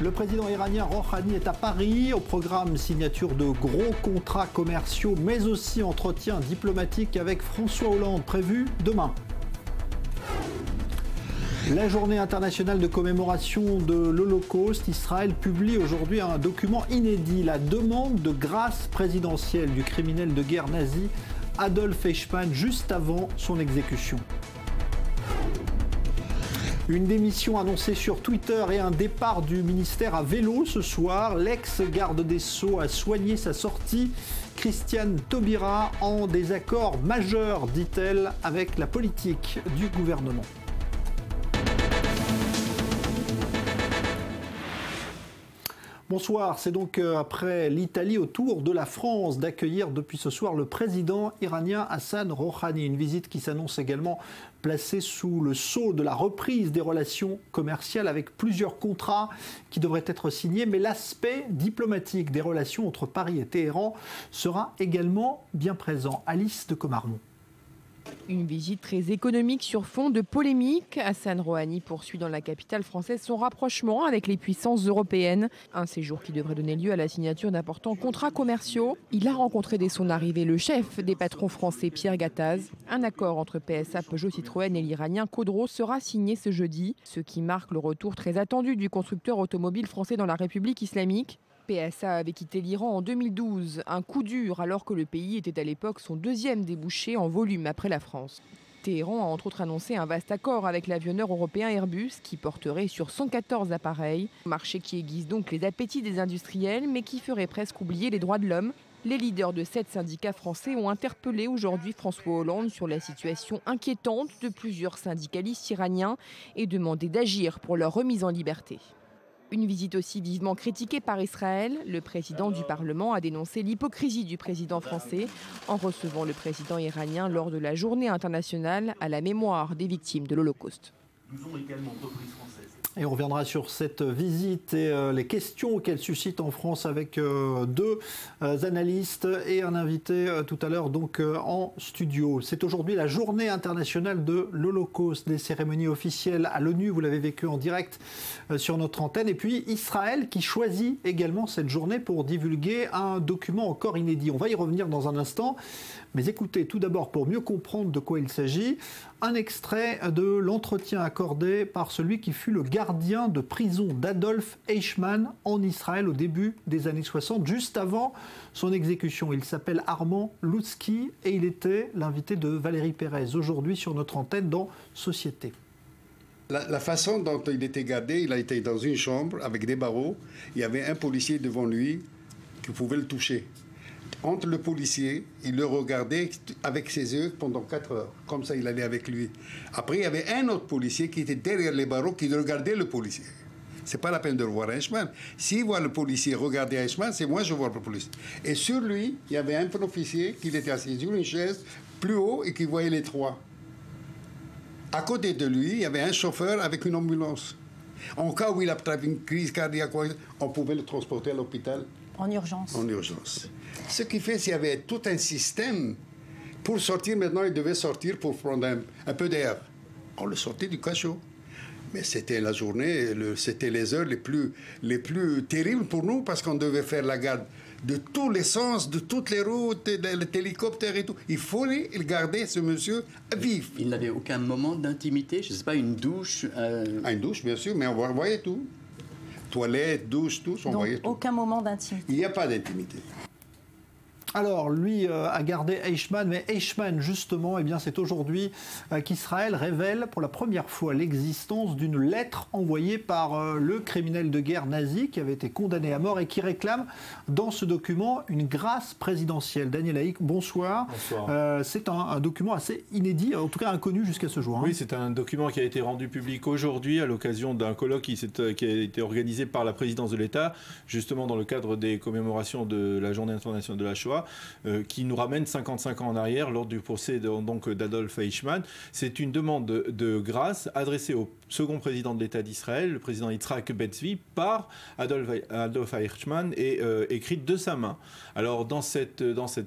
Le président iranien Rouhani est à Paris. Au programme, signature de gros contrats commerciaux, mais aussi entretien diplomatique avec François Hollande, prévu demain. La journée internationale de commémoration de l'Holocauste, Israël publie aujourd'hui un document inédit, la demande de grâce présidentielle du criminel de guerre nazi Adolf Eichmann juste avant son exécution. Une démission annoncée sur Twitter et un départ du ministère à vélo ce soir. L'ex-garde des Sceaux a soigné sa sortie. Christiane Taubira en désaccord majeur, dit-elle, avec la politique du gouvernement. Bonsoir, c'est donc après l'Italie au tour de la France d'accueillir depuis ce soir le président iranien Hassan Rouhani. Une visite qui s'annonce également placée sous le sceau de la reprise des relations commerciales avec plusieurs contrats qui devraient être signés. Mais l'aspect diplomatique des relations entre Paris et Téhéran sera également bien présent. Alice de Comarmont. Une visite très économique sur fond de polémique. Hassan Rouhani poursuit dans la capitale française son rapprochement avec les puissances européennes. Un séjour qui devrait donner lieu à la signature d'importants contrats commerciaux. Il a rencontré dès son arrivée le chef des patrons français Pierre Gattaz. Un accord entre PSA, Peugeot, Citroën et l'Iranien Khodro sera signé ce jeudi, ce qui marque le retour très attendu du constructeur automobile français dans la République islamique. PSA avait quitté l'Iran en 2012, un coup dur alors que le pays était à l'époque son deuxième débouché en volume après la France. Téhéran a entre autres annoncé un vaste accord avec l'avionneur européen Airbus qui porterait sur 114 appareils. Marché qui aiguise donc les appétits des industriels mais qui ferait presque oublier les droits de l'homme. Les leaders de 7 syndicats français ont interpellé aujourd'hui François Hollande sur la situation inquiétante de plusieurs syndicalistes iraniens et demandé d'agir pour leur remise en liberté. Une visite aussi vivement critiquée par Israël. Le président du Parlement a dénoncé l'hypocrisie du président français en recevant le président iranien lors de la journée internationale à la mémoire des victimes de l'Holocauste. Et on reviendra sur cette visite et les questions qu'elle suscite en France avec deux analystes et un invité tout à l'heure donc en studio. C'est aujourd'hui la journée internationale de l'Holocauste, des cérémonies officielles à l'ONU, vous l'avez vécu en direct sur notre antenne. Et puis Israël qui choisit également cette journée pour divulguer un document encore inédit. On va y revenir dans un instant. Mais écoutez, tout d'abord, pour mieux comprendre de quoi il s'agit, un extrait de l'entretien accordé par celui qui fut le gardien de prison d'Adolf Eichmann en Israël au début des années 60, juste avant son exécution. Il s'appelle Armand Loutzki et il était l'invité de Valérie Pérez, aujourd'hui sur notre antenne dans Société. La façon dont il était gardé, il a été dans une chambre avec des barreaux. Il y avait un policier devant lui qui pouvait le toucher. Entre le policier, il le regardait avec ses yeux pendant 4 heures. Comme ça, il allait avec lui. Après, il y avait un autre policier qui était derrière les barreaux qui regardait le policier. C'est pas la peine de revoir Eichmann. S'il voit le policier regarder Eichmann, c'est moi je vois le policier. Et sur lui, il y avait un officier qui était assis sur une chaise plus haut et qui voyait les trois. À côté de lui, il y avait un chauffeur avec une ambulance. En cas où il a une crise cardiaque, on pouvait le transporter à l'hôpital. En urgence. En urgence. Ce qui fait qu'il y avait tout un système. Pour sortir maintenant, il devait sortir pour prendre un peu d'air. On le sortait du cachot. Mais c'était la journée, c'était les heures les plus terribles pour nous parce qu'on devait faire la garde de tous les sens, de toutes les routes, les hélicoptères et tout. Il fallait garder ce monsieur vif. Il n'avait aucun moment d'intimité, je ne sais pas, une douche Une douche, bien sûr, mais on voyait tout. Toilettes, douche, tout, on voyait tout. Aucun moment d'intimité. Il n'y a pas d'intimité. Alors, lui a gardé Eichmann, mais Eichmann, justement, eh bien, c'est aujourd'hui qu'Israël révèle pour la première fois l'existence d'une lettre envoyée par le criminel de guerre nazi qui avait été condamné à mort et qui réclame dans ce document une grâce présidentielle. Daniel Haïk, bonsoir. Bonsoir. C'est un document assez inédit, en tout cas inconnu jusqu'à ce jour. Oui, c'est un document qui a été rendu public aujourd'hui à l'occasion d'un colloque qui a été organisé par la présidence de l'État, justement dans le cadre des commémorations de la Journée internationale de la Shoah. Qui nous ramène 55 ans en arrière lors du procès d'Adolf Eichmann. C'est une demande de grâce adressée au second président de l'État d'Israël, le président Yitzhak Ben-Zvi, par Adolf Eichmann et écrite de sa main. Alors dans cette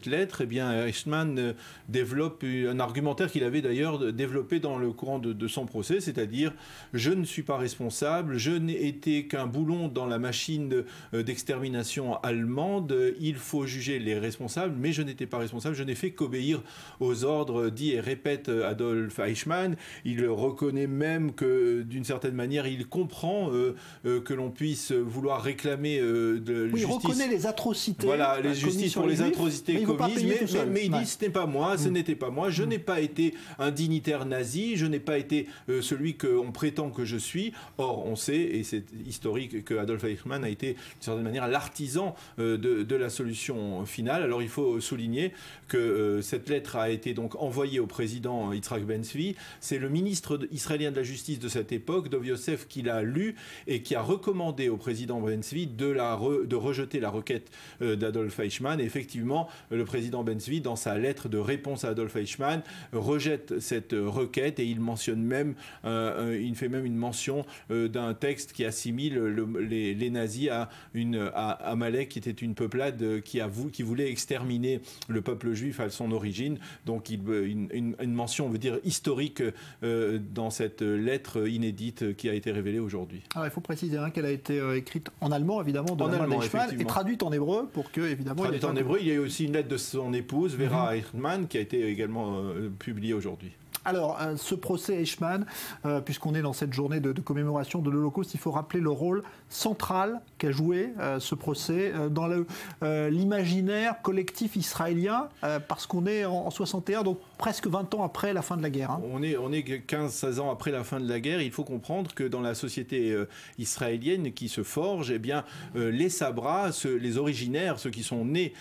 lettre, eh bien, Eichmann développe un argumentaire qu'il avait d'ailleurs développé dans le courant de son procès, c'est-à-dire je ne suis pas responsable, je n'ai été qu'un boulon dans la machine d'extermination allemande, il faut juger les responsables, mais je n'étais pas responsable, je n'ai fait qu'obéir aux ordres, dit et répète Adolf Eichmann. Il reconnaît même que d'une certaine manière il comprend que l'on puisse vouloir réclamer de justice. Il reconnaît les atrocités. Voilà, les justices pour les atrocités commises, mais il dit ce n'est pas moi, ce n'était pas moi, je n'ai pas été un dignitaire nazi, je n'ai pas été celui qu'on prétend que je suis. Or, on sait, et c'est historique, que Adolf Eichmann a été d'une certaine manière l'artisan de la solution finale. Alors il faut souligner que cette lettre a été donc envoyée au président Yitzhak Ben-Zvi. C'est le ministre israélien de la Justice de cette époque, Dov Yosef, qui l'a lu et qui a recommandé au président Ben-Zvi de rejeter la requête d'Adolf Eichmann. Et effectivement, le président Ben-Zvi, dans sa lettre de réponse à Adolf Eichmann, rejette cette requête et il mentionne même, il fait même une mention d'un texte qui assimile les nazis à Amalek, qui était une peuplade qui voulait exterminer le peuple juif à son origine. Donc une mention, on veut dire, historique dans cette lettre inédite qui a été révélée aujourd'hui. Alors il faut préciser qu'elle a été écrite en allemand, évidemment, de la main d'Eichmann, et traduite en hébreu pour que, évidemment... Traduite en hébreu, il y a aussi une lettre de son épouse, Vera Eichmann, qui a été également publiée aujourd'hui. Alors, ce procès Eichmann, puisqu'on est dans cette journée de commémoration de l'Holocauste, il faut rappeler le rôle central qu'a joué ce procès dans l'imaginaire collectif israélien, parce qu'on est en 61, donc presque 20 ans après la fin de la guerre. On est 15-16 ans après la fin de la guerre. Il faut comprendre que dans la société israélienne qui se forge, eh bien, les Sabras, les originaires, ceux qui sont nés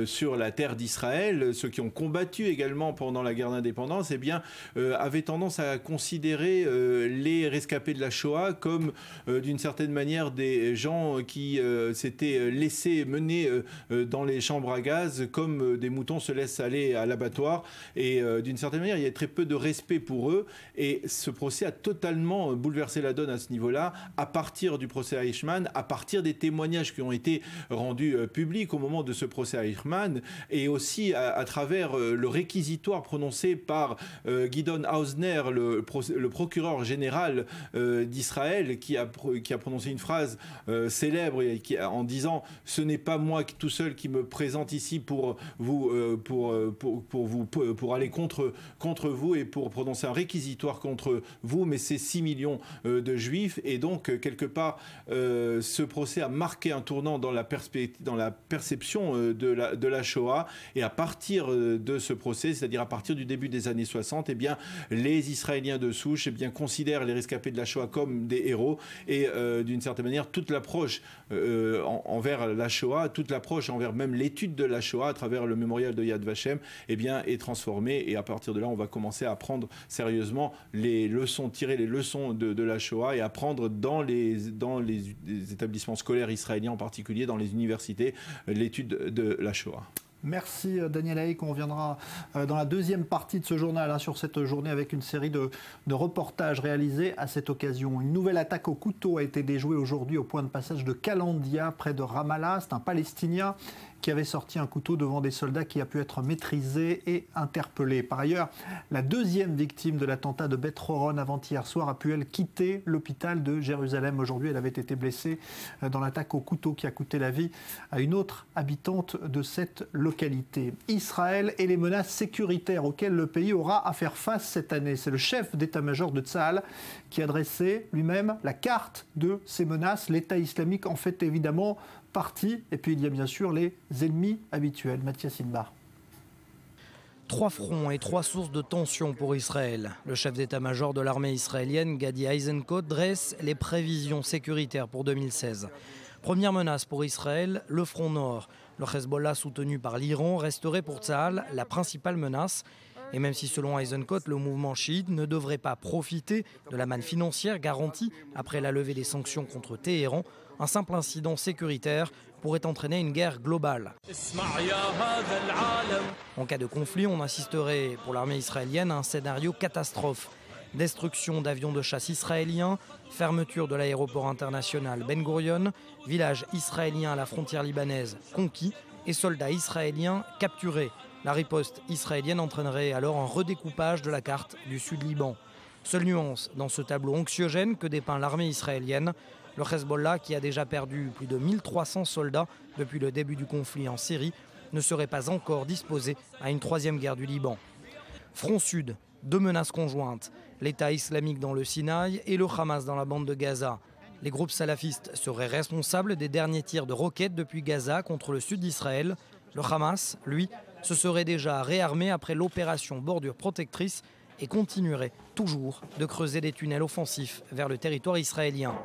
sur la terre d'Israël, ceux qui ont combattu également pendant la guerre d'indépendance, eh bien, avaient tendance à considérer les rescapés de la Shoah comme d'une certaine manière des gens qui s'étaient laissés mener dans les chambres à gaz comme des moutons se laissent aller à l'abattoir, et d'une certaine manière il y a très peu de respect pour eux, et ce procès a totalement bouleversé la donne à ce niveau-là, à partir du procès Eichmann, à partir des témoignages qui ont été rendus publics au moment de ce procès Eichmann, et aussi à travers le réquisitoire prononcé par Gidon Hausner, le procureur général d'Israël, qui a prononcé une phrase célèbre en disant « Ce n'est pas moi tout seul qui me présente ici pour aller contre vous et pour prononcer un réquisitoire contre vous, mais c'est 6 millions de Juifs. » Et donc, quelque part, ce procès a marqué un tournant dans la perception de la Shoah. Et à partir de ce procès, c'est-à-dire à partir du début des années 60, eh bien, les Israéliens de souche considèrent les rescapés de la Shoah comme des héros, et d'une certaine manière toute l'approche envers la Shoah, toute l'approche envers même l'étude de la Shoah à travers le mémorial de Yad Vashem est transformée, et à partir de là on va commencer à prendre sérieusement tirer les leçons de la Shoah et apprendre dans les établissements scolaires israéliens, en particulier dans les universités, l'étude de la Shoah. Merci Daniel Haïk. On reviendra dans la deuxième partie de ce journal sur cette journée avec une série de reportages réalisés à cette occasion. Une nouvelle attaque au couteau a été déjouée aujourd'hui au point de passage de Kalandia près de Ramallah. C'est un Palestinien qui avait sorti un couteau devant des soldats qui a pu être maîtrisé et interpellé. Par ailleurs, la deuxième victime de l'attentat de Beth Horon avant-hier soir a pu, elle, quitter l'hôpital de Jérusalem. Aujourd'hui, elle avait été blessée dans l'attaque au couteau qui a coûté la vie à une autre habitante de cette localité. Israël et les menaces sécuritaires auxquelles le pays aura à faire face cette année. C'est le chef d'état-major de Tsahal qui a dressé lui-même la carte de ces menaces. L'État islamique en fait évidemment partie. Et puis il y a bien sûr les ennemis habituels. Mathias Inbar. 3 fronts et 3 sources de tension pour Israël. Le chef d'état-major de l'armée israélienne, Gadi Eisenkot, dresse les prévisions sécuritaires pour 2016. Première menace pour Israël, le front nord. Le Hezbollah soutenu par l'Iran resterait pour Tsahal la principale menace. Et même si selon Eisenkot, le mouvement chiite ne devrait pas profiter de la manne financière garantie après la levée des sanctions contre Téhéran, un simple incident sécuritaire pourrait entraîner une guerre globale. En cas de conflit, on assisterait pour l'armée israélienne à un scénario catastrophe. Destruction d'avions de chasse israéliens, fermeture de l'aéroport international Ben Gurion, village israélien à la frontière libanaise conquis et soldats israéliens capturés. La riposte israélienne entraînerait alors un redécoupage de la carte du Sud-Liban. Seule nuance dans ce tableau anxiogène que dépeint l'armée israélienne, le Hezbollah, qui a déjà perdu plus de 1300 soldats depuis le début du conflit en Syrie, ne serait pas encore disposé à une troisième guerre du Liban. Front Sud, 2 menaces conjointes, l'État islamique dans le Sinaï et le Hamas dans la bande de Gaza. Les groupes salafistes seraient responsables des derniers tirs de roquettes depuis Gaza contre le sud d'Israël. Le Hamas, lui, se serait déjà réarmé après l'opération Bordure Protectrice et continuerait toujours de creuser des tunnels offensifs vers le territoire israélien.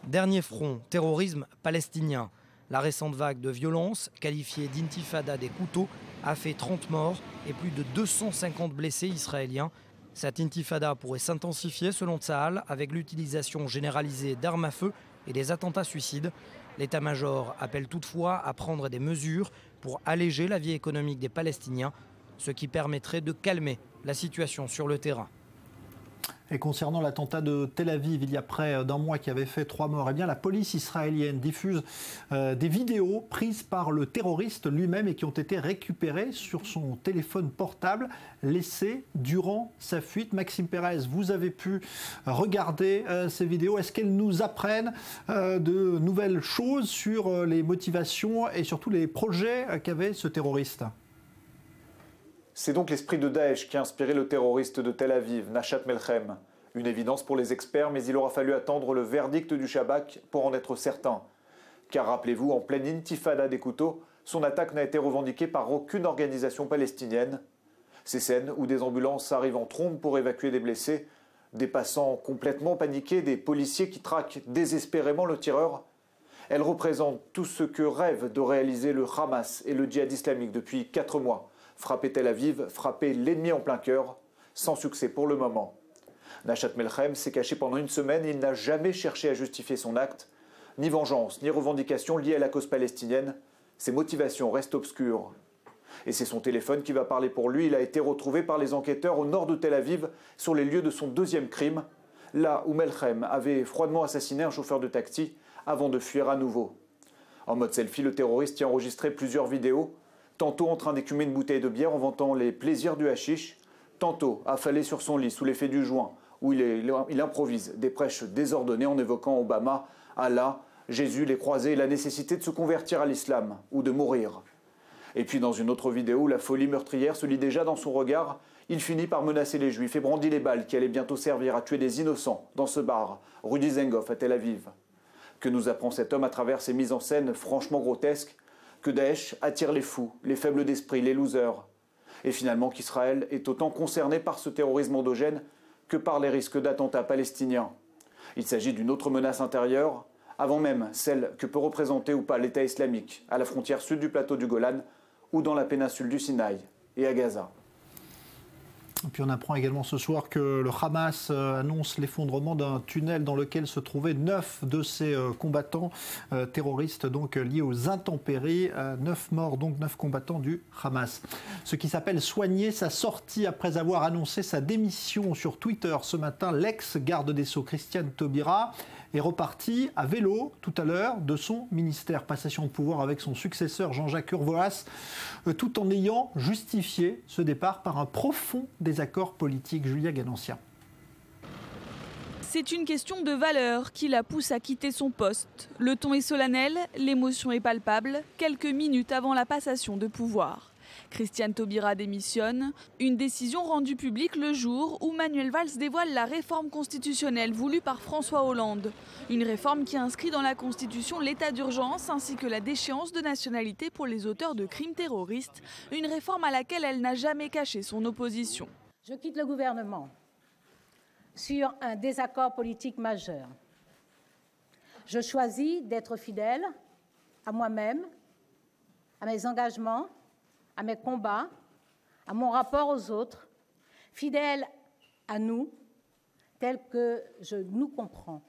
Dernier front, terrorisme palestinien. La récente vague de violence, qualifiée d'intifada des couteaux, a fait 30 morts et plus de 250 blessés israéliens. Cette intifada pourrait s'intensifier selon Tsahal avec l'utilisation généralisée d'armes à feu et des attentats suicides. L'état-major appelle toutefois à prendre des mesures pour alléger la vie économique des Palestiniens, ce qui permettrait de calmer la situation sur le terrain. Et concernant l'attentat de Tel Aviv, il y a près d'un mois qui avait fait 3 morts, eh bien la police israélienne diffuse des vidéos prises par le terroriste lui-même et qui ont été récupérées sur son téléphone portable laissé durant sa fuite. Maxime Pérez, vous avez pu regarder ces vidéos. Est-ce qu'elles nous apprennent de nouvelles choses sur les motivations et surtout les projets qu'avait ce terroriste ? C'est donc l'esprit de Daesh qui a inspiré le terroriste de Tel Aviv, Nashat Melchem. Une évidence pour les experts, mais il aura fallu attendre le verdict du Shabak pour en être certain. Car rappelez-vous, en pleine intifada des couteaux, son attaque n'a été revendiquée par aucune organisation palestinienne. Ces scènes où des ambulances arrivent en trombe pour évacuer des blessés, des passants complètement paniqués, des policiers qui traquent désespérément le tireur, elles représentent tout ce que rêvent de réaliser le Hamas et le djihad islamique depuis 4 mois. Frapper Tel Aviv, frapper l'ennemi en plein cœur, sans succès pour le moment. Nashat Melchem s'est caché pendant 1 semaine et il n'a jamais cherché à justifier son acte. Ni vengeance, ni revendication liée à la cause palestinienne. Ses motivations restent obscures. Et c'est son téléphone qui va parler pour lui. Il a été retrouvé par les enquêteurs au nord de Tel Aviv, sur les lieux de son 2e crime, là où Melchem avait froidement assassiné un chauffeur de taxi avant de fuir à nouveau. En mode selfie, le terroriste y a enregistré plusieurs vidéos, tantôt en train d'écumer une bouteille de bière en vantant les plaisirs du hashish, tantôt affalé sur son lit sous l'effet du joint, où il improvise des prêches désordonnées en évoquant Obama, Allah, Jésus, les croisés et la nécessité de se convertir à l'islam ou de mourir. Et puis dans une autre vidéo où la folie meurtrière se lit déjà dans son regard, il finit par menacer les juifs et brandit les balles qui allaient bientôt servir à tuer des innocents dans ce bar, rue Dizengoff à Tel Aviv. Que nous apprend cet homme à travers ces mises en scène franchement grotesques? Que Daesh attire les fous, les faibles d'esprit, les losers. Et finalement qu'Israël est autant concerné par ce terrorisme endogène que par les risques d'attentats palestiniens. Il s'agit d'une autre menace intérieure, avant même celle que peut représenter ou pas l'État islamique à la frontière sud du plateau du Golan ou dans la péninsule du Sinaï et à Gaza. Et puis on apprend également ce soir que le Hamas annonce l'effondrement d'un tunnel dans lequel se trouvaient 9 de ces combattants terroristes donc liés aux intempéries. 9 morts, donc 9 combattants du Hamas. Ce qui s'appelle soigner sa sortie après avoir annoncé sa démission sur Twitter ce matin, l'ex-garde des Sceaux Christiane Taubira est reparti à vélo tout à l'heure de son ministère. Passation de pouvoir avec son successeur Jean-Jacques Urvoas, tout en ayant justifié ce départ par un profond désaccord politique. Julia Ganancia. C'est une question de valeur qui la pousse à quitter son poste. Le ton est solennel, l'émotion est palpable, quelques minutes avant la passation de pouvoir. Christiane Taubira démissionne, une décision rendue publique le jour où Manuel Valls dévoile la réforme constitutionnelle voulue par François Hollande. Une réforme qui inscrit dans la Constitution l'état d'urgence ainsi que la déchéance de nationalité pour les auteurs de crimes terroristes, une réforme à laquelle elle n'a jamais caché son opposition. Je quitte le gouvernement sur un désaccord politique majeur. Je choisis d'être fidèle à moi-même, à mes engagements, à mes combats, à mon rapport aux autres, fidèle à nous, tel que je nous comprends.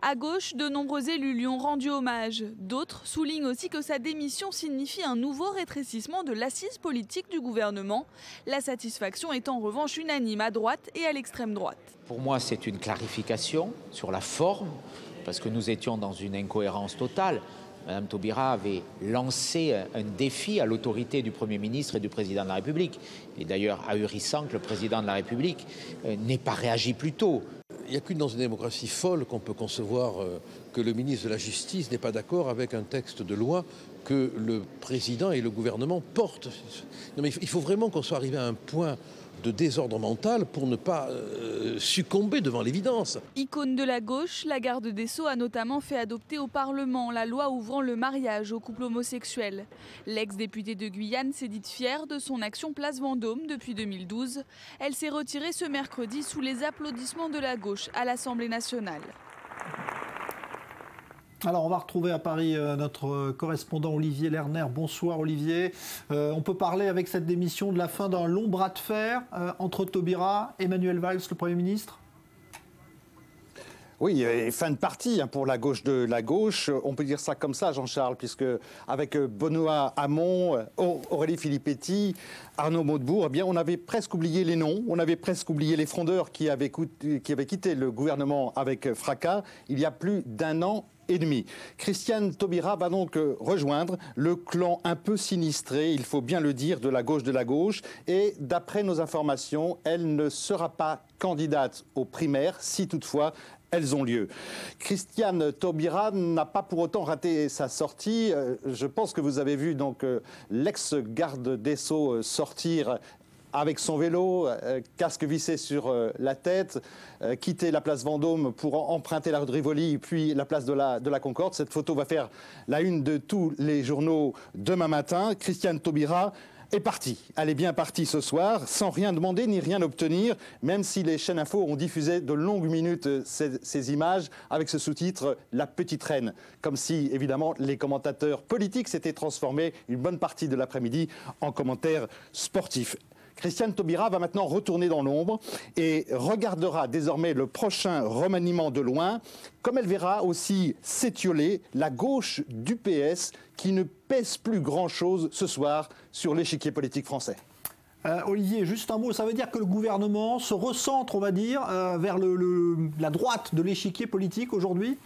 À gauche, de nombreux élus lui ont rendu hommage. D'autres soulignent aussi que sa démission signifie un nouveau rétrécissement de l'assise politique du gouvernement. La satisfaction est en revanche unanime à droite et à l'extrême droite. Pour moi, c'est une clarification sur la forme, parce que nous étions dans une incohérence totale. Madame Taubira avait lancé un défi à l'autorité du Premier ministre et du Président de la République. Il est d'ailleurs ahurissant que le Président de la République n'ait pas réagi plus tôt. Il n'y a qu'une dans une démocratie folle qu'on peut concevoir que le ministre de la Justice n'est pas d'accord avec un texte de loi que le Président et le gouvernement portent. Non, mais il faut vraiment qu'on soit arrivé à un point de désordre mental pour ne pas succomber devant l'évidence. Icône de la gauche, la garde des Sceaux a notamment fait adopter au Parlement la loi ouvrant le mariage aux couples homosexuels. L'ex-députée de Guyane s'est dite fière de son action Place Vendôme depuis 2012. Elle s'est retirée ce mercredi sous les applaudissements de la gauche à l'Assemblée nationale. Alors on va retrouver à Paris notre correspondant Olivier Lerner. Bonsoir Olivier. On peut parler avec cette démission de la fin d'un long bras de fer entre Taubira et Manuel Valls, le Premier ministre? Oui, fin de partie pour la gauche de la gauche. On peut dire ça comme ça, Jean-Charles, puisque avec Benoît Hamon, Aurélie Filippetti, Arnaud Montebourg, eh bien, on avait presque oublié les noms, on avait presque oublié les frondeurs qui avaient quitté le gouvernement avec fracas il y a plus d'un an et demi. Christiane Taubira va donc rejoindre le clan un peu sinistré, il faut bien le dire, de la gauche. Et d'après nos informations, elle ne sera pas candidate aux primaires, si toutefois elles ont lieu. Christiane Taubira n'a pas pour autant raté sa sortie. Je pense que vous avez vu donc l'ex-garde des Sceaux sortir avec son vélo, casque vissé sur la tête, quitter la place Vendôme pour emprunter la rue de Rivoli, puis la place de la Concorde. Cette photo va faire la une de tous les journaux demain matin. Christiane Taubira est partie. Elle est bien partie ce soir, sans rien demander ni rien obtenir, même si les chaînes info ont diffusé de longues minutes ces images avec ce sous-titre « La petite reine », comme si, évidemment, les commentateurs politiques s'étaient transformés une bonne partie de l'après-midi en commentaires sportifs. Christiane Taubira va maintenant retourner dans l'ombre et regardera désormais le prochain remaniement de loin, comme elle verra aussi s'étioler la gauche du PS qui ne pèse plus grand-chose ce soir sur l'échiquier politique français. Olivier, juste un mot, ça veut dire que le gouvernement se recentre, on va dire, vers la droite de l'échiquier politique aujourd'hui?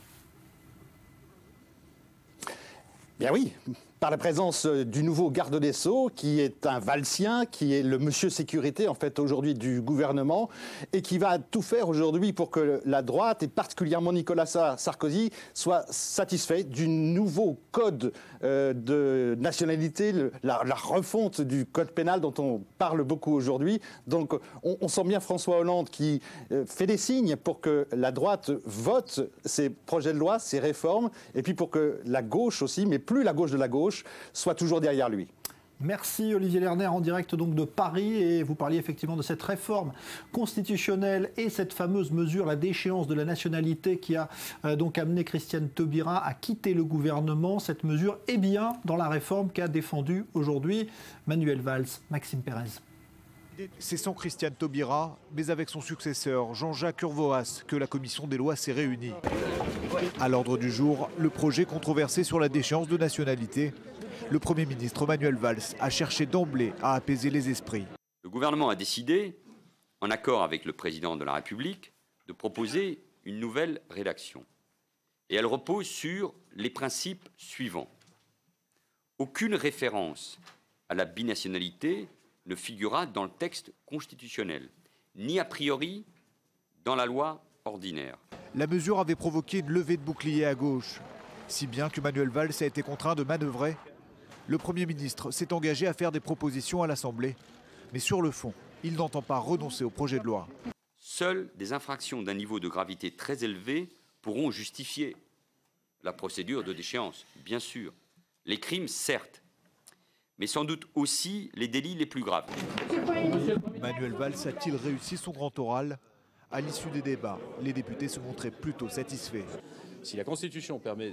Bien oui, par la présence du nouveau garde des Sceaux, qui est un valsien, qui est le monsieur sécurité, en fait, aujourd'hui, du gouvernement, et qui va tout faire aujourd'hui pour que la droite, et particulièrement Nicolas Sarkozy, soit satisfait du nouveau code de nationalité, la refonte du code pénal dont on parle beaucoup aujourd'hui. Donc, on sent bien François Hollande qui fait des signes pour que la droite vote ces projets de loi, ces réformes, et puis pour que la gauche aussi, mais plus la gauche de la gauche, soit toujours derrière lui. Merci Olivier Lerner en direct donc de Paris, et vous parliez effectivement de cette réforme constitutionnelle et cette fameuse mesure, la déchéance de la nationalité qui a donc amené Christiane Taubira à quitter le gouvernement. Cette mesure est bien dans la réforme qu'a défendue aujourd'hui Manuel Valls. Maxime Pérez. C'est sans Christiane Taubira, mais avec son successeur Jean-Jacques Urvoas, que la commission des lois s'est réunie. À l'ordre du jour, le projet controversé sur la déchéance de nationalité. Le Premier ministre Manuel Valls a cherché d'emblée à apaiser les esprits. Le gouvernement a décidé, en accord avec le président de la République, de proposer une nouvelle rédaction. Et elle repose sur les principes suivants. Aucune référence à la binationalité ne figurera dans le texte constitutionnel, ni a priori dans la loi ordinaire. La mesure avait provoqué une levée de boucliers à gauche, si bien que Manuel Valls a été contraint de manœuvrer. Le Premier ministre s'est engagé à faire des propositions à l'Assemblée, mais sur le fond, il n'entend pas renoncer au projet de loi. Seules des infractions d'un niveau de gravité très élevé pourront justifier la procédure de déchéance, bien sûr. Les crimes, certes, mais sans doute aussi les délits les plus graves. Manuel Valls a-t-il réussi son grand oral? À l'issue des débats, les députés se montraient plutôt satisfaits. Si la Constitution permet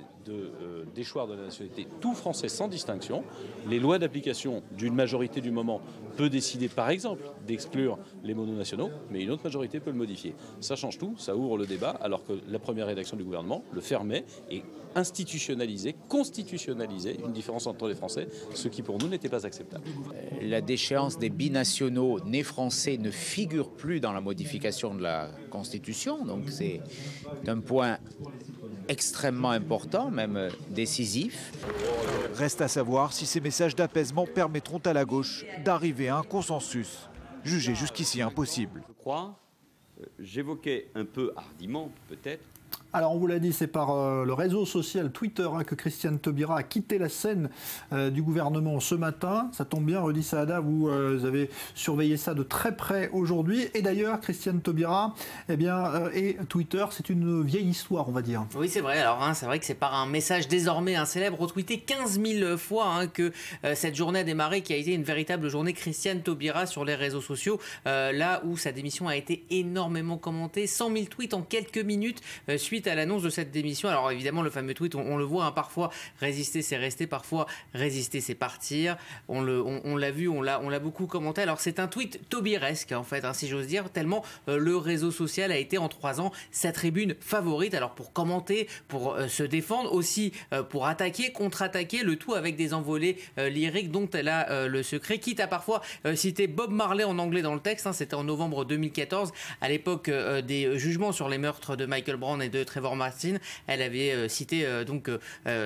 d'échoir de la nationalité tout Français sans distinction, les lois d'application d'une majorité du moment peut décider par exemple d'exclure les mononationaux, mais une autre majorité peut le modifier. Ça change tout, ça ouvre le débat, alors que la première rédaction du gouvernement le fermait et institutionnalisait, constitutionnalisait une différence entre les Français, ce qui pour nous n'était pas acceptable. La déchéance des binationaux nés français ne figure plus dans la modification de la Constitution, donc c'est un point extrêmement important, même décisif. Reste à savoir si ces messages d'apaisement permettront à la gauche d'arriver à un consensus, jugé jusqu'ici impossible. Je crois, j'évoquais un peu hardiment peut-être. Alors on vous l'a dit, c'est par le réseau social Twitter que Christiane Taubira a quitté la scène du gouvernement ce matin. Ça tombe bien, Rudy Saada, vous avez surveillé ça de très près aujourd'hui. Et d'ailleurs, Christiane Taubira et Twitter, c'est une vieille histoire, on va dire. Oui, c'est vrai. Alors c'est vrai que c'est par un message désormais célèbre, retweeté 15 000 fois que cette journée a démarré, qui a été une véritable journée Christiane Taubira sur les réseaux sociaux, là où sa démission a été énormément commentée. 100 000 tweets en quelques minutes suite à l'annonce de cette démission. Alors évidemment, le fameux tweet, on le voit, parfois résister c'est rester, parfois résister c'est partir. On l'a vu, on l'a beaucoup commenté. Alors c'est un tweet taubiresque en fait, si j'ose dire, tellement le réseau social a été en 3 ans sa tribune favorite. Alors pour commenter, pour se défendre, aussi pour attaquer, contre-attaquer, le tout avec des envolées lyriques dont elle a le secret, quitte à parfois citer Bob Marley en anglais dans le texte. C'était en novembre 2014, à l'époque des jugements sur les meurtres de Michael Brown et de Trayvon Martin. Elle avait cité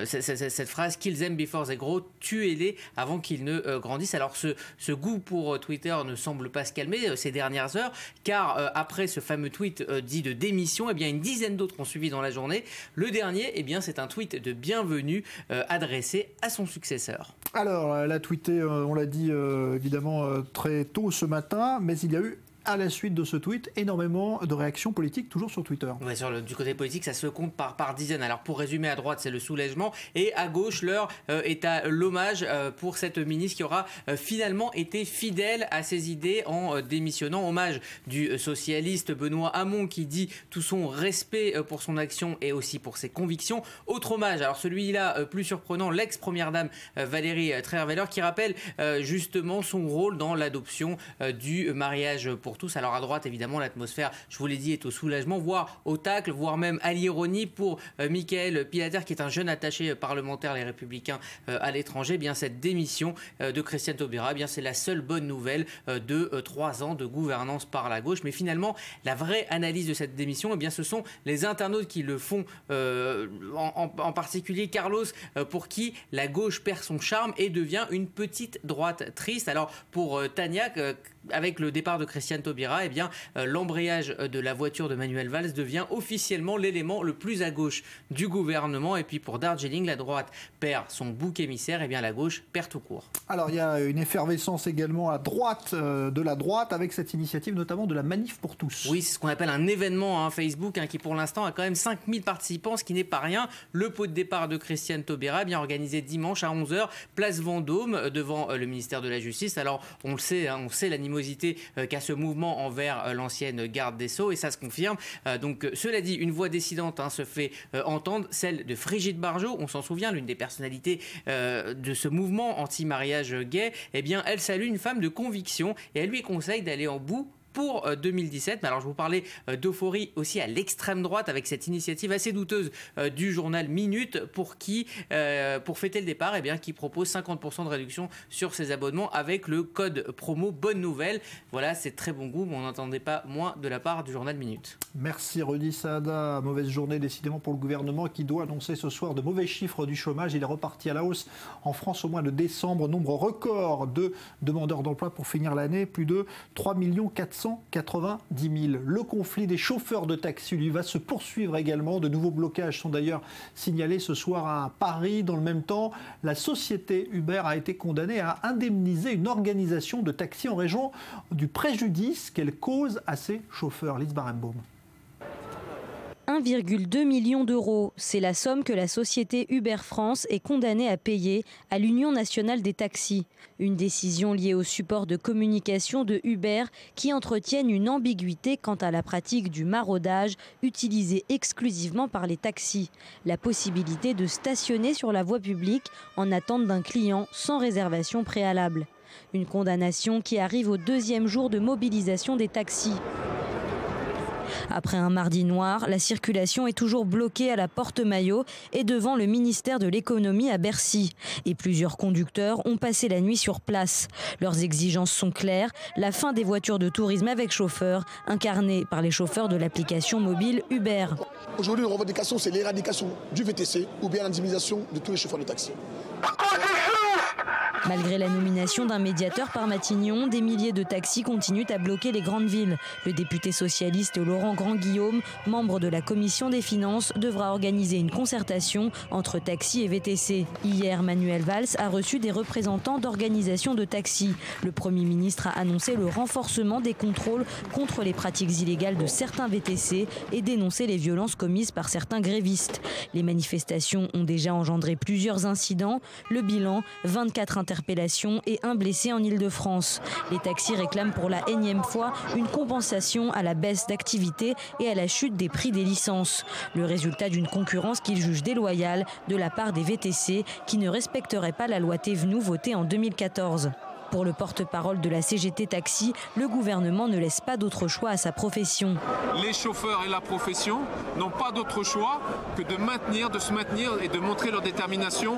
cette phrase « Kill them before they grow », tuez-les avant qu'ils ne grandissent. Alors ce goût pour Twitter ne semble pas se calmer ces dernières heures, car après ce fameux tweet dit de démission, une dizaine d'autres ont suivi dans la journée. Le dernier, c'est un tweet de bienvenue adressé à son successeur. Alors, elle a tweeté, on l'a dit évidemment très tôt ce matin, mais il y a eu à la suite de ce tweet, énormément de réactions politiques, toujours sur Twitter. Ouais, du côté politique, ça se compte par dizaines. Alors pour résumer, à droite, c'est le soulagement, et à gauche, l'heure est à l'hommage pour cette ministre qui aura finalement été fidèle à ses idées en démissionnant. Hommage du socialiste Benoît Hamon, qui dit tout son respect pour son action et aussi pour ses convictions. Autre hommage, alors celui-là plus surprenant, l'ex-première dame Valérie Trierweiler, qui rappelle justement son rôle dans l'adoption du mariage pour tous. Alors à droite, évidemment, l'atmosphère, je vous l'ai dit, est au soulagement, voire au tacle, voire même à l'ironie pour Michael Pilater, qui est un jeune attaché parlementaire, les Républicains à l'étranger. Cette démission de Christiane Taubira, c'est la seule bonne nouvelle de 3 ans de gouvernance par la gauche. Mais finalement, la vraie analyse de cette démission, ce sont les internautes qui le font, en particulier Carlos, pour qui la gauche perd son charme et devient une petite droite triste. Alors pour Tania, avec le départ de Christiane Taubira, l'embrayage de la voiture de Manuel Valls devient officiellement l'élément le plus à gauche du gouvernement. Et puis pour Darjeeling, la droite perd son bouc émissaire, la gauche perd tout court. Alors il y a une effervescence également à droite de la droite, avec cette initiative notamment de la Manif pour tous. Oui, c'est ce qu'on appelle un événement Facebook qui pour l'instant a quand même 5000 participants, ce qui n'est pas rien. Le pot de départ de Christiane Taubira, organisé dimanche à 11h, place Vendôme, devant le ministère de la Justice. Alors on le sait, on sait l'animosité qu'a ce mouvement envers l'ancienne garde des Sceaux, et ça se confirme. Cela dit, une voix décidente se fait entendre, celle de Brigitte Bardot. On s'en souvient, l'une des personnalités de ce mouvement anti-mariage gay. Elle salue une femme de conviction et elle lui conseille d'aller en bout pour 2017. Alors je vous parlais d'euphorie aussi à l'extrême droite, avec cette initiative assez douteuse du journal Minute, pour fêter le départ, qui propose 50% de réduction sur ses abonnements avec le code promo Bonne Nouvelle. Voilà, c'est très bon goût, mais on n'entendait pas moins de la part du journal Minute. Merci Rudy Saada. Mauvaise journée décidément pour le gouvernement, qui doit annoncer ce soir de mauvais chiffres du chômage. Il est reparti à la hausse en France au mois de décembre. Nombre record de demandeurs d'emploi pour finir l'année, plus de 3 490 000. Le conflit des chauffeurs de taxi lui va se poursuivre également. De nouveaux blocages sont d'ailleurs signalés ce soir à Paris. Dans le même temps, la société Uber a été condamnée à indemniser une organisation de taxi en raison du préjudice qu'elle cause à ses chauffeurs. Lise Barenbaum. 1 1,2 million d'euros. C'est la somme que la société Uber France est condamnée à payer à l'Union nationale des taxis. Une décision liée au support de communication de Uber qui entretiennent une ambiguïté quant à la pratique du maraudage utilisé exclusivement par les taxis. La possibilité de stationner sur la voie publique en attente d'un client sans réservation préalable. Une condamnation qui arrive au 2e jour de mobilisation des taxis. Après un mardi noir, la circulation est toujours bloquée à la Porte Maillot et devant le ministère de l'économie à Bercy. Et plusieurs conducteurs ont passé la nuit sur place. Leurs exigences sont claires, la fin des voitures de tourisme avec chauffeur, incarnées par les chauffeurs de l'application mobile Uber. Aujourd'hui, la revendication, c'est l'éradication du VTC ou bien l'indemnisation de tous les chauffeurs de taxi. Malgré la nomination d'un médiateur par Matignon, des milliers de taxis continuent à bloquer les grandes villes. Le député socialiste Laurent Grand-Guillaume, membre de la commission des finances, devra organiser une concertation entre taxis et VTC. Hier, Manuel Valls a reçu des représentants d'organisations de taxis. Le Premier ministre a annoncé le renforcement des contrôles contre les pratiques illégales de certains VTC et dénoncé les violences commises par certains grévistes. Les manifestations ont déjà engendré plusieurs incidents. Le bilan, 24 interpellations et un blessé en Île-de-France. Les taxis réclament pour la énième fois une compensation à la baisse d'activité et à la chute des prix des licences. Le résultat d'une concurrence qu'ils jugent déloyale de la part des VTC qui ne respecteraient pas la loi Thévenoud votée en 2014. Pour le porte-parole de la CGT Taxi, le gouvernement ne laisse pas d'autre choix à sa profession. Les chauffeurs et la profession n'ont pas d'autre choix que de se maintenir et de montrer leur détermination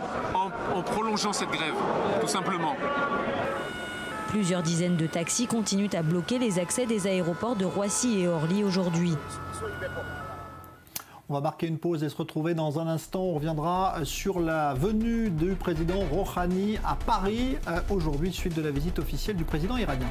en prolongeant cette grève, tout simplement. Plusieurs dizaines de taxis continuent à bloquer les accès des aéroports de Roissy et Orly aujourd'hui. On va marquer une pause et se retrouver dans un instant. On reviendra sur la venue du président Rouhani à Paris aujourd'hui, suite de la visite officielle du président iranien.